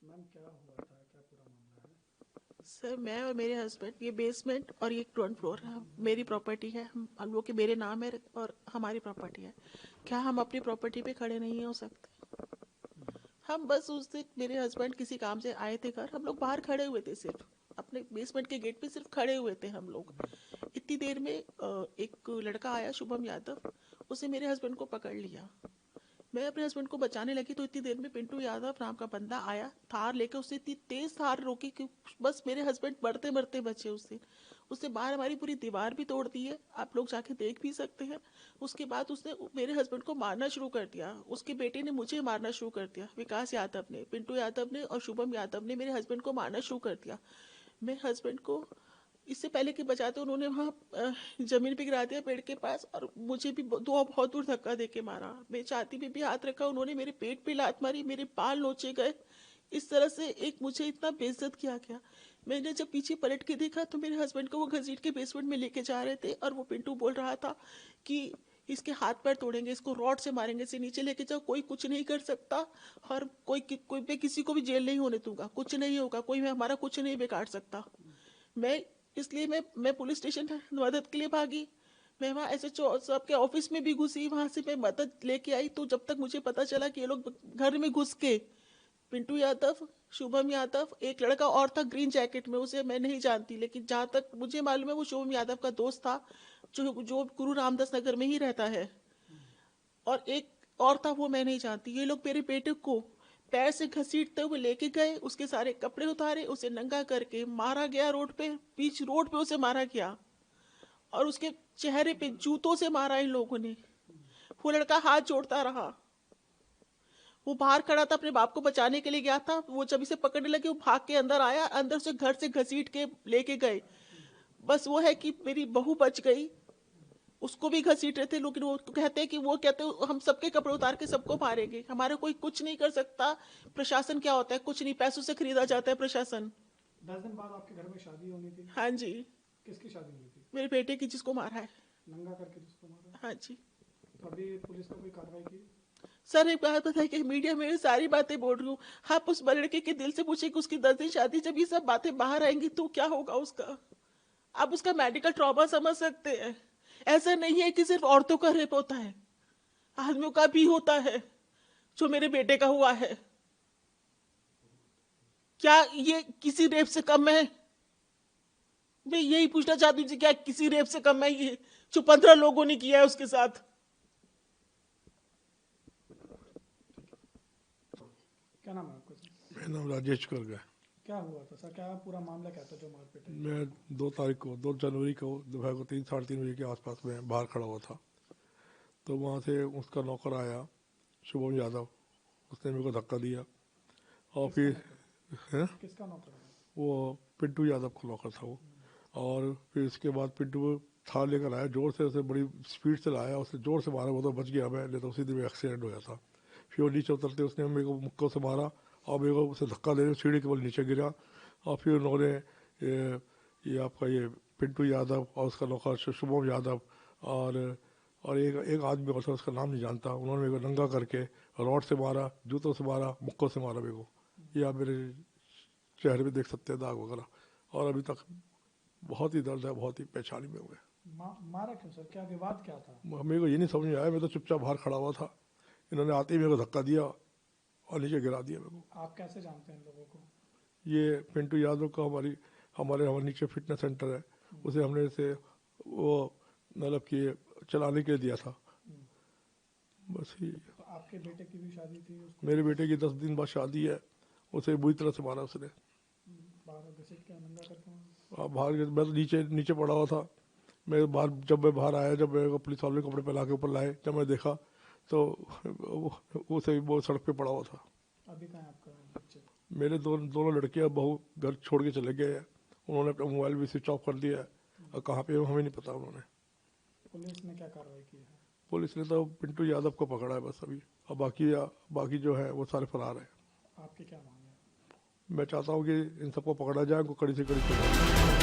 Ma'am क्या हुआ था, क्या पूरा मामला है? सर मैं और मेरे हस्बैंड, ये बेसमेंट और ये ग्राउंड फ्लोर है, मेरी प्रॉपर्टी है, हम लोग के मेरे नाम है और हमारी प्रॉपर्टी है। क्या हम अपनी प्रॉपर्टी पे खड़े नहीं हो सकते? हम बस उस दिन मेरे हस्बैंड किसी काम से आए थे घर, हम लोग बाहर खड़े हुए थे, सिर्फ अपने बेसमेंट के गेट पे सिर्फ खड़े हुए थे हम लोग। इतनी देर में एक लड़का आया, शुभम यादव, उसे मेरे हस्बैंड को पकड़ लिया। मैं अपने हस्बैंड को बचाने लगी तो इतनी देर में पिंटू यादव नाम का बंदा आया, थार लेके। उसने इतनी तेज थार रोकी कि बस मेरे हस्बैंड मरते मरते बचे उस दिन। उसने बाहर हमारी पूरी दीवार भी तोड़ दी है, आप लोग जाके देख भी सकते हैं। उसके बाद उसने मेरे हस्बैंड को मारना शुरू कर दिया, उसके बेटे ने मुझे मारना शुरू कर दिया, विकास यादव ने, पिंटू यादव ने और शुभम यादव ने मेरे हस्बैंड को मारना शुरू कर दिया। मैं हस्बैंड को इससे पहले कि बचाते उन्होंने वहाँ जमीन पे गिरा दिया पेड़ के पास, और मुझे भी दो बहुत दूर धक्का दे के मारा। मेरी छाती पे भी हाथ रखा उन्होंने, मेरे पेट पे लात मारी, मेरे बाल नोचे गए। इस तरह से एक मुझे इतना बेइज्जत किया गया। मैंने जब पीछे पलट के देखा तो मेरे हस्बैंड को वो घसीट के बेसमेंट में लेके जा रहे थे, और वो पिंटू बोल रहा था कि इसके हाथ पैर तोड़ेंगे, इसको रॉड से मारेंगे, इसे नीचे लेके जाओ, कोई कुछ नहीं कर सकता। और कोई मैं किसी को भी जेल नहीं होने दूंगा, कुछ नहीं होगा, कोई हमारा कुछ नहीं बिगाड़ सकता। मैं इसलिए मैं पुलिस स्टेशन मदद के लिए भागी। मैं वहाँ एसएचओ साहब के ऑफिस में भी घुसी, वहाँ से मैं मदद लेके आई। तो जब तक मुझे पता चला कि ये लोग घर में घुस के, पिंटू यादव, शुभम यादव, एक लड़का और था ग्रीन जैकेट में, उसे मैं नहीं जानती, लेकिन जहाँ तक मुझे मालूम है वो शुभम यादव का दोस्त था, जो गुरु रामदास नगर में ही रहता है। और एक और था, वो मैं नहीं जानती। ये लोग मेरे बेटे को पैर से घसीटते हुए लेके गए, उसके सारे कपड़े उतारे, उसे नंगा करके मारा गया रोड पे, बीच रोड पे उसे मारा गया। और उसके चेहरे पे जूतों से मारा इन लोगों ने। वो लड़का हाथ जोड़ता रहा। वो बाहर खड़ा था, अपने बाप को बचाने के लिए गया था। वो जब इसे पकड़ने लगे वो भाग के अंदर आया, अंदर से घर से घसीट के लेके गए। बस वो है कि मेरी बहू बच गई, उसको भी घसीट रहे थे, लेकिन वो कहते हम सबके कपड़े उतार के सबको मारेंगे, हमारा कोई कुछ नहीं कर सकता। प्रशासन क्या होता है, कुछ नहीं, पैसों से खरीदा जाता है प्रशासन। 10 दिन बाद आपके घर में शादी होनी थी। हाँ जी। किसकी शादी हुई थी? मेरे बेटे की, जिसको मारा है। नंगा करके जिसको मारा? हाँ जी। तो अभी पुलिस ने कोई कार्रवाई की? सर एक बात बताइए कि मीडिया में सारी बातें बोल रही हूँ, आप उस लड़के के दिल से पूछे कि उसकी 10 दिन शादी, जब ये सब बातें बाहर आएंगी तो क्या होगा उसका। आप उसका मेडिकल ट्रॉमा समझ सकते हैं। ऐसा नहीं है कि सिर्फ औरतों का रेप होता है, आदमियों का भी होता है, जो मेरे बेटे का हुआ है। क्या ये किसी रेप से कम है? मैं यही पूछना चाहती हूँ, क्या किसी रेप से कम है ये जो 15 लोगों ने किया है उसके साथ? क्या नाम है आपका सर? मेरा नाम राजेश गर्ग है। क्या हुआ था सर, क्या पूरा मामला क्या था जो मारपीट है? मैं 2 जनवरी को दोपहर को 3 साढ़े 3 बजे के आसपास में बाहर खड़ा हुआ था, तो वहाँ से उसका नौकर आया, शुभम यादव। उसने मेरे को धक्का दिया और फिर किसका नौकर है? वो पिंटू यादव का नौकर था वो। और फिर उसके बाद पिंटू थार लेकर आया, जोर से, उसे बड़ी स्पीड से लाया, उसने जोर से मारा, वो तो बच गया मैं, नहीं तो उसी दिन में एक्सीडेंट हो जाता। फिर वो नीचे उतरते उसने मेरे को मुक्कों से मारा और मेरे को उसे धक्का देने सीढ़ी के बल नीचे गिरा। और फिर उन्होंने ये आपका ये पिंटू यादव और उसका नौकर शुभम यादव और एक आदमी और था, उसका नाम नहीं जानता, उन्होंने मेरे को नंगा करके रॉड से मारा, जूतों से मारा, मुक्कों से मारा मेरे को। ये आप मेरे चेहरे पे देख सकते हैं दाग वगैरह, और अभी तक बहुत ही दर्द है, बहुत ही परेशानी में हुए। मारा क्यों सर, क्या विवाद क्या था? मेरे को ये नहीं समझ में आया, मैं तो चुपचाप बाहर खड़ा हुआ था, इन्होंने आते ही मेरे को धक्का दिया और नीचे गिरा दिया मेरे को। आप कैसे जानते हैं इन लोगों को? ये पिंटू यादव का हमारे नीचे फिटनेस सेंटर है, उसे हमने से वो मतलब कि चलाने के लिए दिया था, बस ही। तो आपके बेटे की भी शादी थी, उसको मेरे बेटे की 10 दिन बाद शादी है, उसे बुरी तरह से मारा उसने। बाहर घसीट के नंगा करके मारा? बाहर मैं तो नीचे नीचे पड़ा हुआ था। जब मैं बाहर आया, जब मेरे को पुलिस वाले कपड़े पहना के ऊपर लाए, जब मैं देखा तो उसे वो सड़क पे पड़ा हुआ था। अभी कहाँ है आपका बच्चे? मेरे दोनों लड़कियां बहू घर छोड़ के चले गए हैं, उन्होंने अपना मोबाइल भी स्विच ऑफ कर दिया है, और कहाँ पे है हमें नहीं पता उन्होंने। पुलिस ने क्या कार्रवाई की है? पुलिस ने तो पिंटू यादव को पकड़ा है बस अभी, और बाकी जो है वो सारे फरार हैं। आपकी क्या मांग है? मैं चाहता हूँ कि इन सबको पकड़ा जाए, उनको कड़ी से कड़ी सजा।